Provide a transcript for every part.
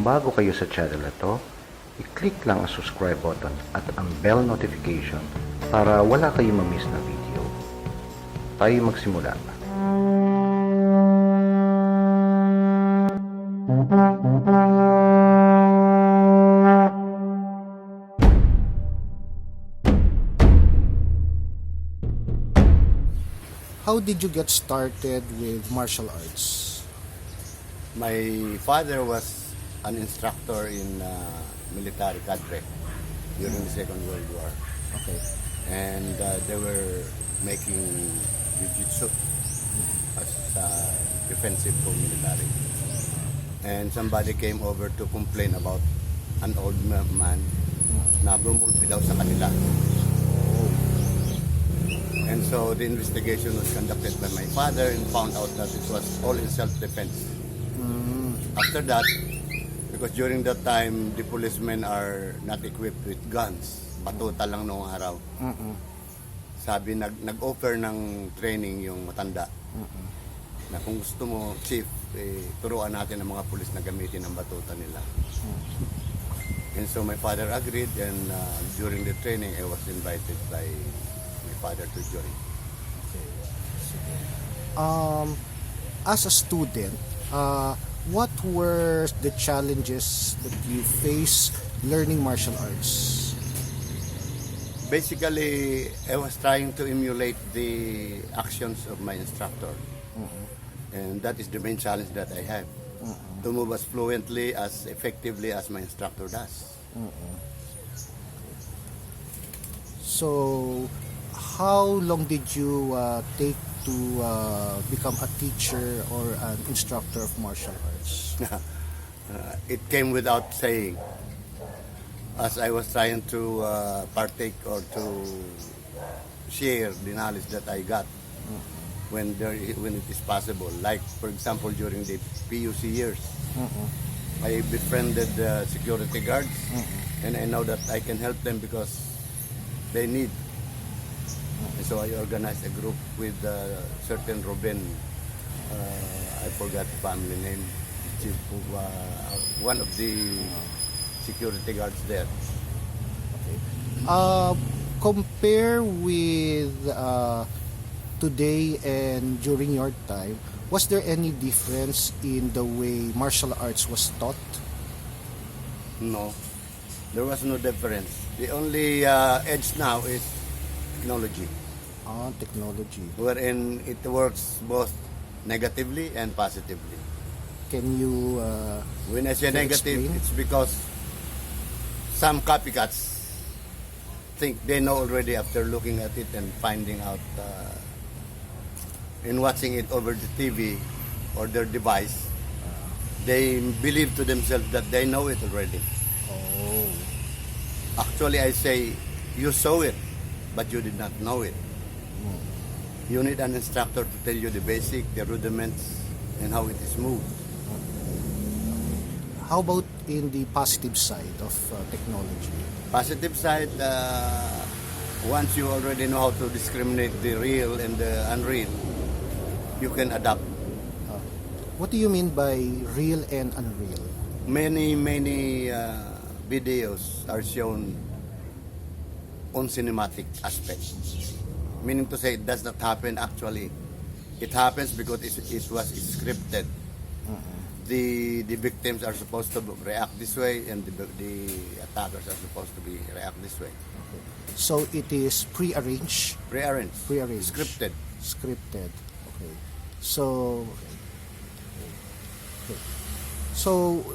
bago kayo sa channel na to, i-click lang ang subscribe button at ang bell notification para wala kayong ma-miss na video. Tayo magsimula. How did you get started with martial arts? My father was an instructor in military cadre during the Second World War. Okay. And they were making jiu-jitsu as defensive for military. And somebody came over to complain about an old man na bumulpi daw sa kanila. And so the investigation was conducted by my father and found out that it was all in self-defense. After that, because during that time, the policemen are not equipped with guns. Batuta lang noong araw. Sabi, nag-offer ng training yung matanda. Na kung gusto mo, chief, turuan natin ang mga pulis na gamitin ang batuta nila. And so my father agreed, and during the training, I was invited by my father to join. As a student, what were the challenges that you face learning martial arts? Basically, I was trying to emulate the actions of my instructor. And that is the main challenge that I have. To move as fluently, as effectively as my instructor does. So, how long did you take to become a teacher or an instructor of martial arts? It came without saying. As I was trying to partake or to share the knowledge that I got when it is possible. Like, for example, during the PUC years, I befriended security guards, and I know that I can help them because they need. So I organized a group with certain Ruben, I forgot the family name, chief of, one of the security guards there. Compare with today and during your time, was there any difference in the way martial arts was taught? No, there was no difference. The only edge now is technology. Technology. Wherein it works both negatively and positively. Can you When I say negative, explain? it's because some copycats think they know already after looking at it and finding out in watching it over the TV or their device. They believe to themselves that they know it already. Oh. Actually, I say you saw it, but you did not know it. You need an instructor to tell you the basic, the rudiments, and how it is moved. How about in the positive side of technology? Positive side, once you already know how to discriminate the real and the unreal, you can adapt. What do you mean by real and unreal? Many videos are shown on cinematic aspects. Meaning to say, it does not happen actually. It happens because it was scripted. The victims are supposed to react this way, and the attackers are supposed to react this way. So it is prearranged? Prearranged. Scripted. Okay. So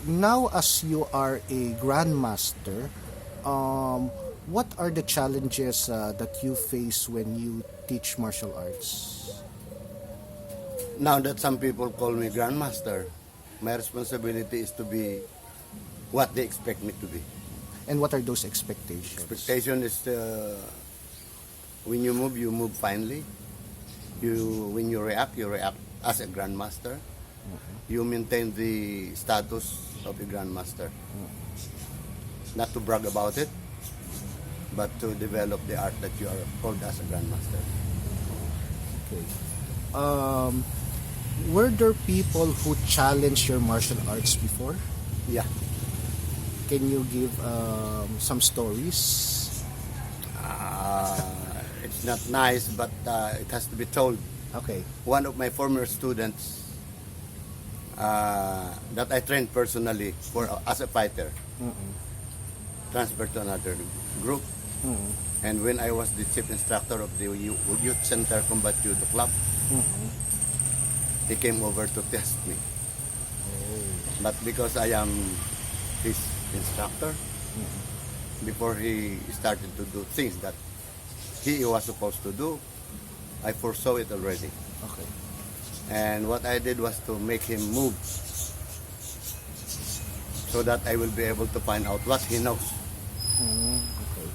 now, as you are a grandmaster, what are the challenges that you face when you teach martial arts? Now that some people call me grandmaster, my responsibility is to be what they expect me to be. And what are those expectations? Expectation is when you move finely. When you react as a grandmaster. You maintain the status of a grandmaster. Not to brag about it, but to develop the art that you are called as a grandmaster. Okay. Were there people who challenged your martial arts before? Yeah. Can you give some stories? It's not nice, but it has to be told. Okay. One of my former students that I trained personally as a fighter transferred to another group. And when I was the chief instructor of the Youth Center Combat Judo Club, he came over to test me. But because I am his instructor, before he started to do things that he was supposed to do, I foresaw it already. Okay. And what I did was to make him move so that I will be able to find out what he knows. Okay.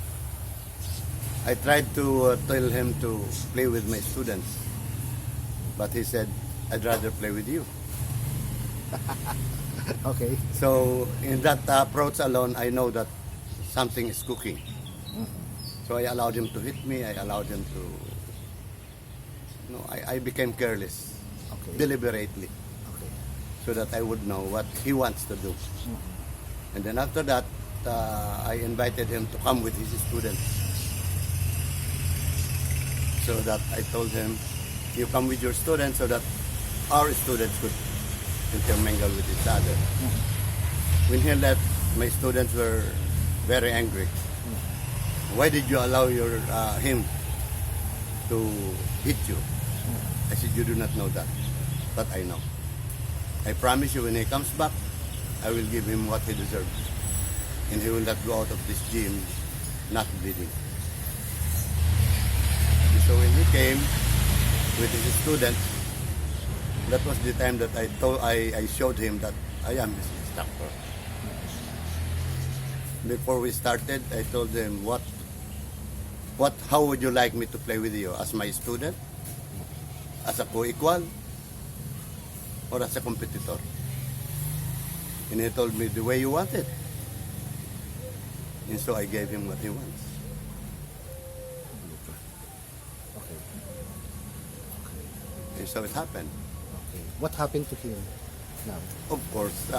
I tried to tell him to play with my students, but he said, I'd rather play with you. Okay. So in that approach alone, I know that something is cooking. So I allowed him to hit me. I allowed him to... I became careless, Okay. deliberately, Okay. so that I would know what he wants to do. And then after that, I invited him to come with his students. So that I told him, you come with your students so that our students could intermingle with each other. When he left, my students were very angry. Why did you allow him to hit you? I said, you do not know that, but I know. I promise you, when he comes back, I will give him what he deserves. And he will not go out of this gym not bleeding. And so when he came with his student, that was the time that I showed him that I am his instructor. Before we started, I told him, how would you like me to play with you? As my student? As a co-equal? Or as a competitor? And he told me the way you want it. And so I gave him what he wants. Okay. And so it happened. Okay. What happened to him now? Of course,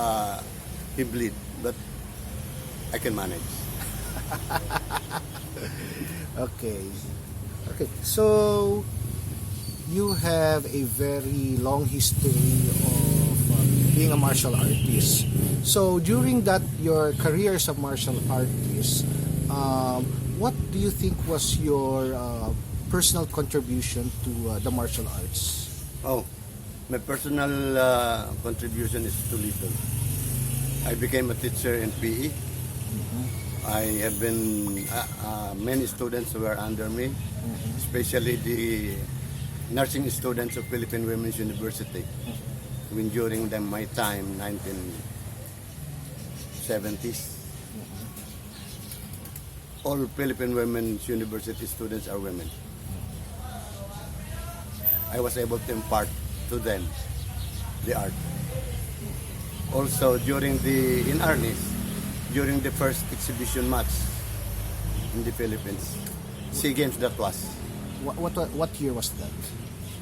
he bleed, but I can manage. Okay. Okay. So you have a very long history of being a martial artist. So during that your career as a martial artist, what do you think was your personal contribution to the martial arts? Oh, my personal contribution is too little. I became a teacher in PE. I have been, many students were under me, especially the nursing students of Philippine Women's University. When during my time, 1970s, all Philippine Women's University students are women. I was able to impart to them the art. Also, in Arnis, during the first exhibition match in the Philippines, SEA Games that was. What year was that?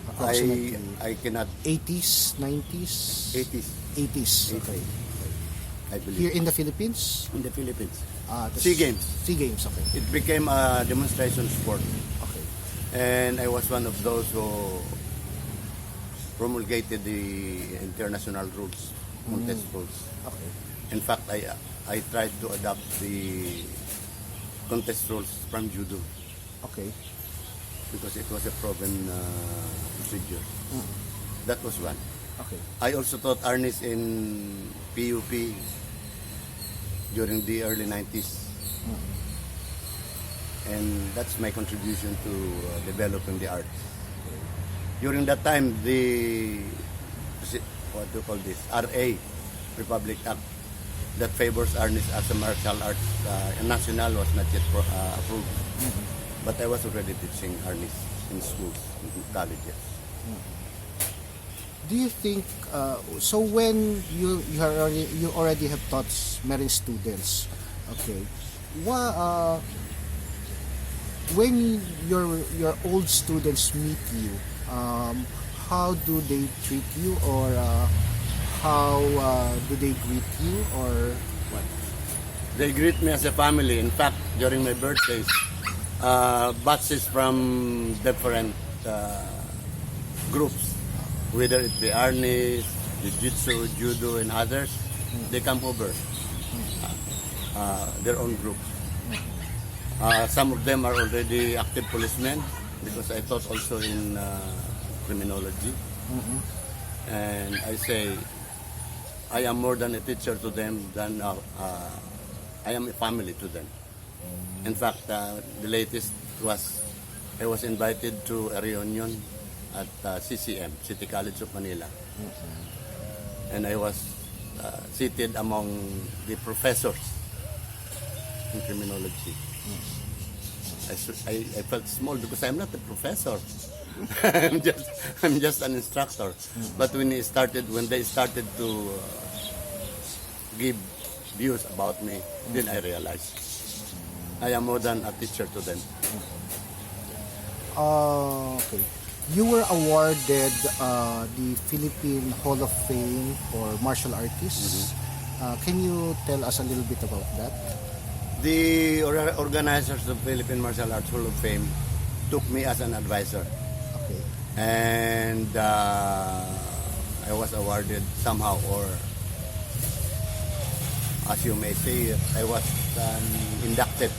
Approximately I cannot. 80s, 90s? 80s. 80s. Okay. I believe. Here in the Philippines? In the Philippines. The SEA Games. SEA Games, okay. It became a demonstration sport. Okay. And I was one of those who promulgated the international rules, contest rules. Okay. In fact, I tried to adopt the contest rules from judo Okay. because it was a proven procedure. That was one. Okay. I also taught Arnis in PUP during the early 90s. And that's my contribution to developing the arts. During that time, what do you call this? RA, Republic Act, that favors Arnis as a martial arts national was not yet approved. But I was already teaching Arnis in schools, in colleges. Do you think so? When you already have taught many students, okay? When your old students meet you, how do they treat you, or how do they greet you, or what? They greet me as a family. In fact, during my birthdays, batches from different groups, whether it be Arnis, Jiu-Jitsu, Judo, and others, they come over. Their own groups. Some of them are already active policemen because I taught also in criminology. And I say, I am more than a teacher to them than I am a family to them. In fact, the latest was I was invited to a reunion at CCM, City College of Manila. And I was seated among the professors in criminology. I felt small because I'm not a professor. I'm just an instructor. But when they started to give views about me, then I realized I am more than a teacher to them. Okay. You were awarded the Philippine Hall of Fame for martial artists. Can you tell us a little bit about that? The organizers of Philippine Martial Arts Hall of Fame took me as an advisor. Okay. And I was awarded somehow, or as you may say, I was inducted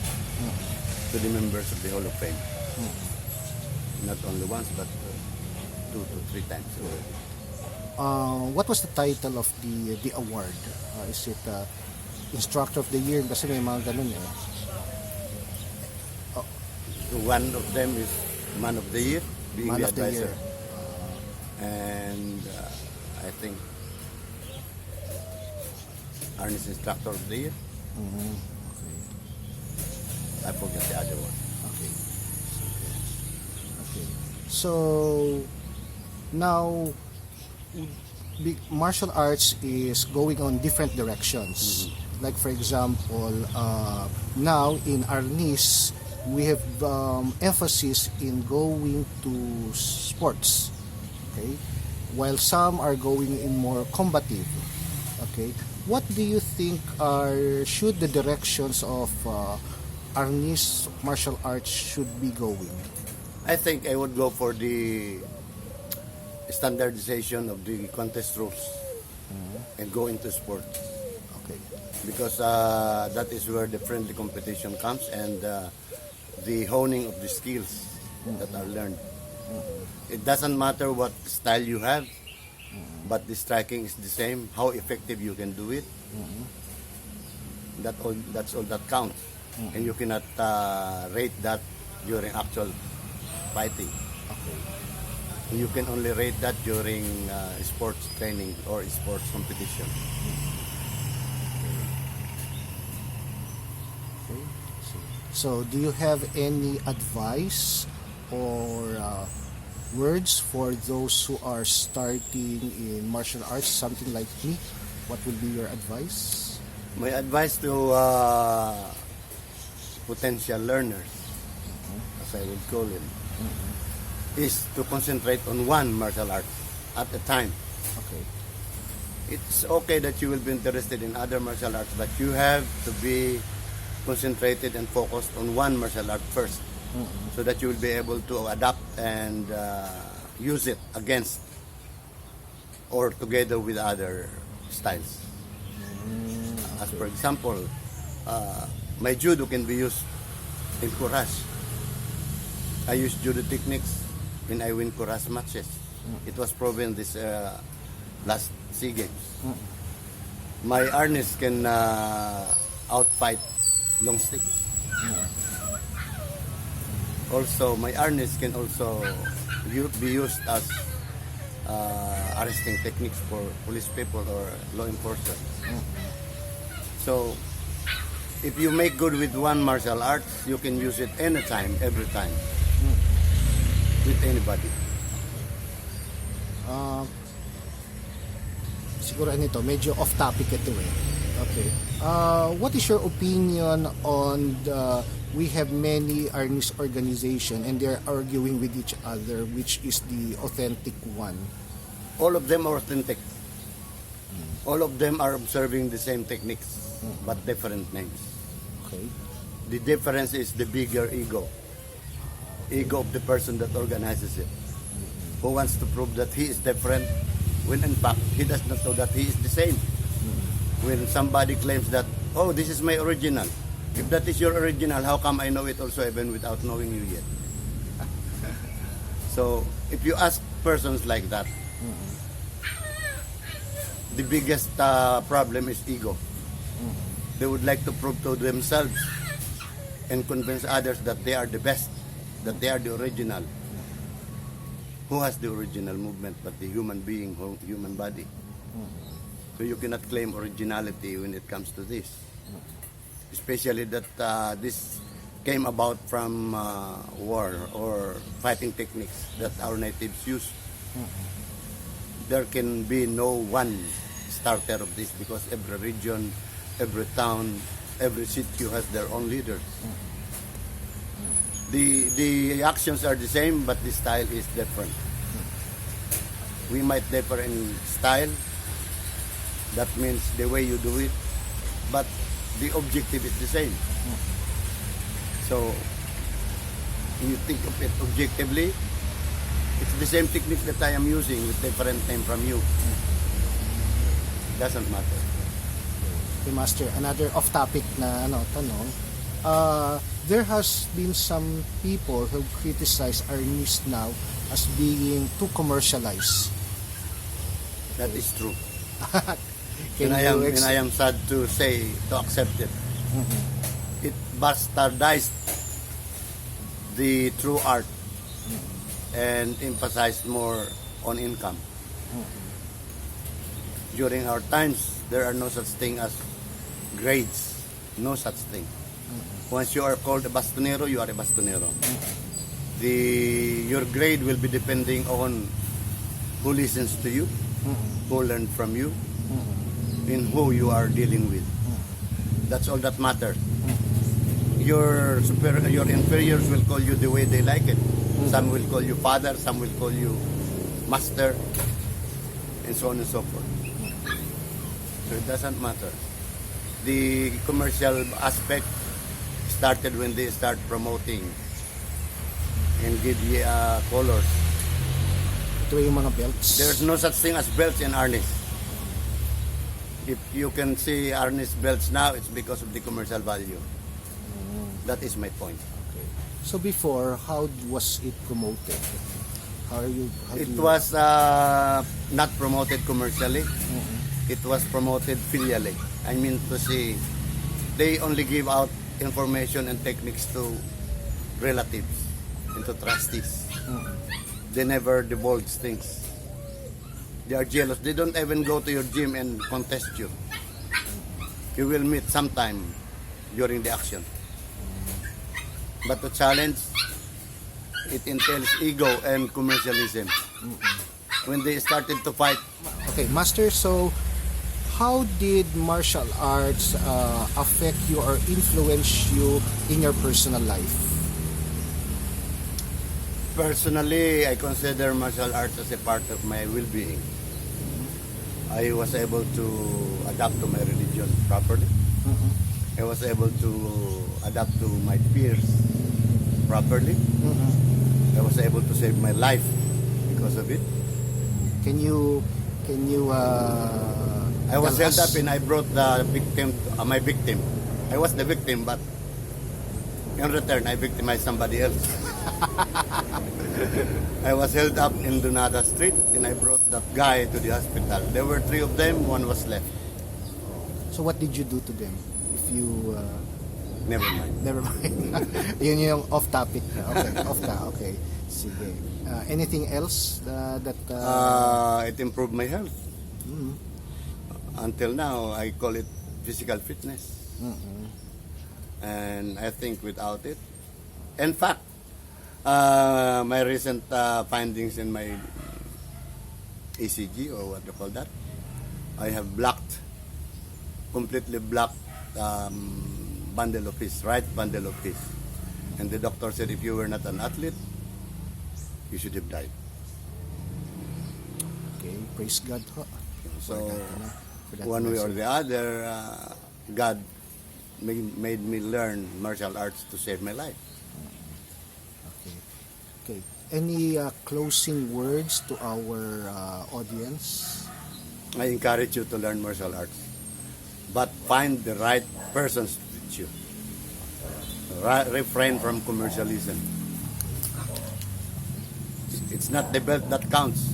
to the members of the Hall of Fame. Not only once, but 2 to 3 times already. What was the title of the award? Is it Instructor of the Year? Kasi may mga ganun eh. One of them is Man of the Year, being Man the of the advisor. Year. And I think Arnis Instructor of the Year. Okay. I forget the other one. Okay. Okay. So now martial arts is going on different directions. Like for example, now in Arnis, we have emphasis in going to sports. Okay, while some are going in more combative. Okay, what do you think should the directions of Arnis martial arts should be going? I think I would go for the standardization of the contest rules and go into sport, Okay. because that is where the friendly competition comes, and the honing of the skills that are learned. It doesn't matter what style you have, but the striking is the same. How effective you can do it. That's all that counts, and you cannot rate that during actual fighting. Okay. You can only rate that during sports training or sports competition. Okay. So, do you have any advice or words for those who are starting in martial arts, something like me? What will be your advice? My advice to potential learners, as I would call them, is to concentrate on one martial art at a time. Okay. It's okay that you will be interested in other martial arts, but you have to be concentrated and focused on one martial art first, so that you will be able to adapt and use it against or together with other styles. As for example, my judo can be used in Kuras. I use judo techniques when I win Kuras matches. It was proven this last SEA Games. My Arnis can outfight long stick. Also, my Arnis can also be used as arresting techniques for police people or law enforcement. So, if you make good with one martial arts, you can use it anytime, every time, with anybody. Siguro ito, medyo off topic ito eh. Okay. What is your opinion on we have many Arnis organization and they're arguing with each other which is the authentic one? All of them are authentic. All of them are observing the same techniques. but different names. Okay. The difference is the bigger ego. Ego of the person that organizes it. Who wants to prove that he is different when in fact he does not know that he is the same. When somebody claims that, oh, this is my original. If that is your original, how come I know it also even without knowing you yet? So if you ask persons like that, the biggest problem is ego. They would like to prove to themselves and convince others that they are the best, that they are the original. Who has the original movement but the human being, human body? So you cannot claim originality when it comes to this. Especially that this came about from war or fighting techniques that our natives use. There can be no one starter of this because every region, every town, every city has their own leaders. The actions are the same, but the style is different. We might differ in style. That means the way you do it, but the objective is the same. So, when you think of it objectively, it's the same technique that I am using with different name from you. Doesn't matter. Okay, Master, another off-topic na tanong. There has been some people who criticize Arnis now as being too commercialized. That is true. Can And you I am sad to say, to accept it. It bastardized the true art and emphasized more on income. During our times, there are no such thing as grades. No such thing. Once you are called a bastonero, you are a bastonero. Your grade will be depending on who listens to you, who learned from you, and who you are dealing with. That's all that matters. Your inferiors will call you the way they like it. Some will call you father, some will call you master, and so on and so forth. So it doesn't matter. The commercial aspect started when they start promoting and give you colors. Ito yung mga belts. There's no such thing as belts in Arnis. If you can see Arnis belts now, it's because of the commercial value. That is my point. Okay. So before, how was it promoted? It was not promoted commercially. It was promoted filially. I mean to say, they only give out information and techniques to relatives and to trustees. They never divulge things. They are jealous. They don't even go to your gym and contest you. You will meet sometime during the action. But the challenge, it entails ego and commercialism. When they started to fight, Okay, Master, so how did martial arts affect you or influence you in your personal life? personally, I consider martial arts as a part of my well-being. I was able to adapt to my religion properly. I was able to adapt to my peers properly. I was able to save my life because of it. Can you I was tell held us? up and I brought the victim, my victim. I was the victim, but in return, I victimized somebody else. I was held up in Donata Street and I brought that guy to the hospital. There were 3 of them, 1 was left. So what did you do to them? If you Never mind. never mind. Yun yung off topic na. Okay, okay. Sige. Anything else that It improved my health. Until now, I call it physical fitness. And I think without it, in fact, my recent findings in my ECG, or what you call that, I have completely blocked bundle of his, right bundle of his. And the doctor said if you were not an athlete, you should have died. okay, praise God ho. So, For that one way or message. the other, God made me learn martial arts to save my life. Okay. Okay. Any closing words to our audience? I encourage you to learn martial arts, but find the right persons to teach you. Refrain from commercialism. It's not the belt that counts.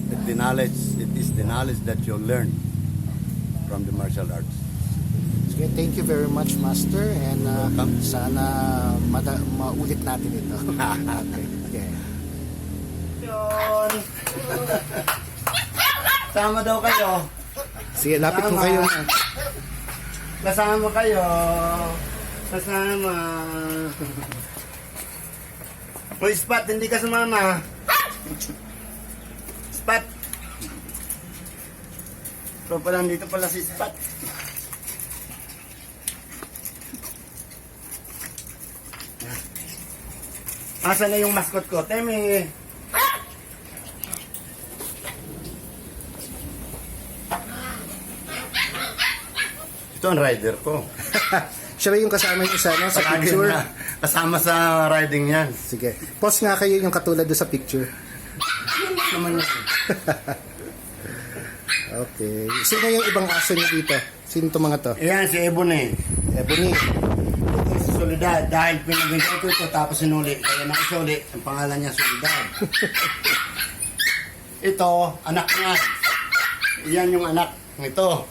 It's the knowledge. It is the knowledge that you learn from the martial arts. Sige, thank you very much, Master, and Welcome. sana maulit natin ito. Okay. Okay. Yun. Sama daw kayo. Sige, lapit mo Tama. kayo. Kasama kayo. Kasama. Uy, Spot, hindi ka sumama. Spot. So pala, dito pala si Spot. Asa na yung mascot ko? Temi. Ito ang rider ko. Siya ba yung kasama niyo sa Palagi picture? na kasama sa riding yan. Sige. Post nga kayo yung katulad doon sa picture. Naman yan. Okay. Sino yung ibang aso niyo dito? Sino itong mga to? Ayan, si Ebon eh. Ebony. Ito si Soledad. Dahil pinagay ko ito tapos sinuli. Kaya nakisuli. Ang pangalan niya Soledad. Ito, anak niya. Yan yung anak nito.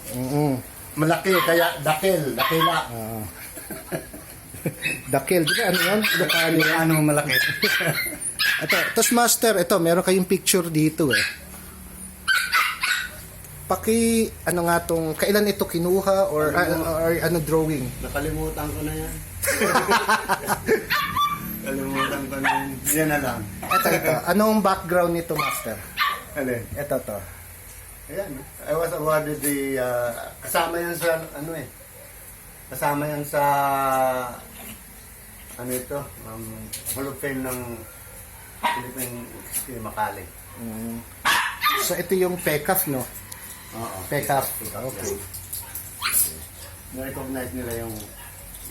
Malaki, kaya dakil. Dakila. Dakil. Di ba ano yan? Ilocano yan. Ano malaki? Ito, tapos Master, ito, meron kayong picture dito eh. Ano nga tong, kailan ito kinuha or ano drawing? Nakalimutan ko na yan. Nakalimutan ko na yan. Yan na lang. Ito. Anong background nito, Master? Alin? Ito to. Ayan. I was awarded the kasama yan sa ano eh. Kasama yan sa ano ito, Hall of Fame ng Philippine Makali. So ito yung PECAF, no? Oo. PECAF. Okay. Okay. Na-recognize nila yung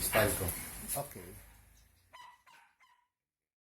style ko. Okay.